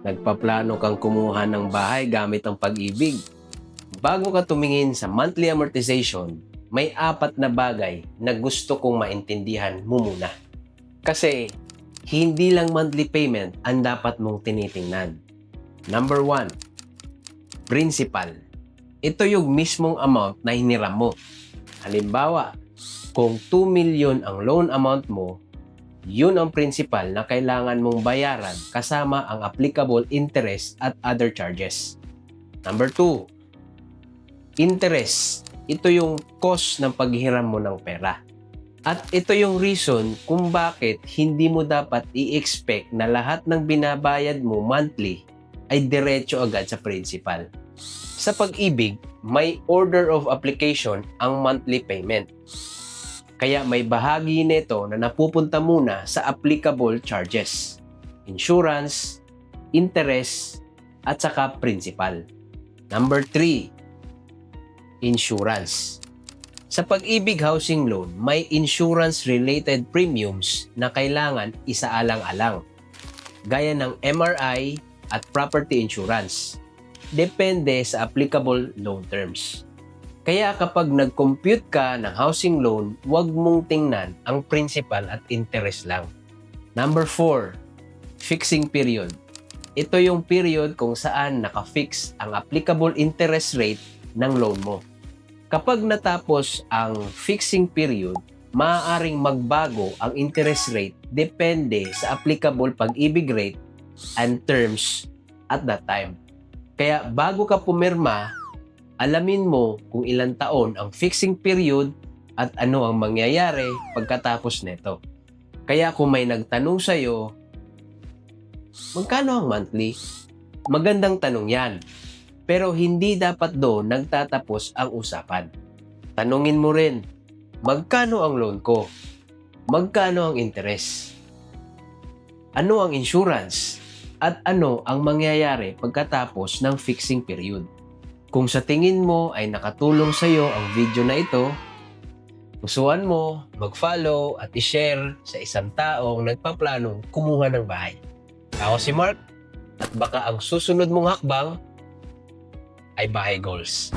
Nagpaplano kang kumuha ng bahay gamit ang Pag-ibig. Bago ka tumingin sa monthly amortization, may 4 na bagay na gusto kong maintindihan mo muna. Kasi, hindi lang monthly payment ang dapat mong tinitingnan. Number 1, principal. Ito yung mismong amount na hiniram mo. Halimbawa, kung 2 million ang loan amount mo, yun ang principal na kailangan mong bayaran kasama ang applicable interest at other charges. Number 2, interest. Ito yung cost ng paghiram mo ng pera. At ito yung reason kung bakit hindi mo dapat i-expect na lahat ng binabayad mo monthly ay diretso agad sa principal. Sa Pag-ibig, may order of application ang monthly payment. Kaya may bahagi nito na napupunta muna sa applicable charges, insurance, interest, at saka principal. Number 3, insurance. Sa Pag-ibig Housing Loan, may insurance-related premiums na kailangan isaalang-alang, gaya ng MRI at property insurance. Depende sa applicable loan terms. Kaya kapag nag-compute ka ng housing loan, huwag mong tingnan ang principal at interest lang. Number 4, fixing period. Ito yung period kung saan naka-fix ang applicable interest rate ng loan mo. Kapag natapos ang fixing period, maaaring magbago ang interest rate depende sa applicable Pag-ibig rate and terms at that time. Kaya bago ka pumirma, alamin mo kung ilang taon ang fixing period at ano ang mangyayari pagkatapos nito. Kaya kung may nagtanong sa'yo, magkano ang monthly? Magandang tanong yan. Pero hindi dapat doon nagtatapos ang usapan. Tanungin mo rin, magkano ang loan ko? Magkano ang interest? Ano ang insurance? At ano ang mangyayari pagkatapos ng fixing period? Kung sa tingin mo ay nakatulong sa iyo ang video na ito, gustuhan mo, mag-follow at i-share sa isang taong nagpaplanong kumuha ng bahay. Ako si Mark at baka ang susunod mong hakbang ay Bahay Goals.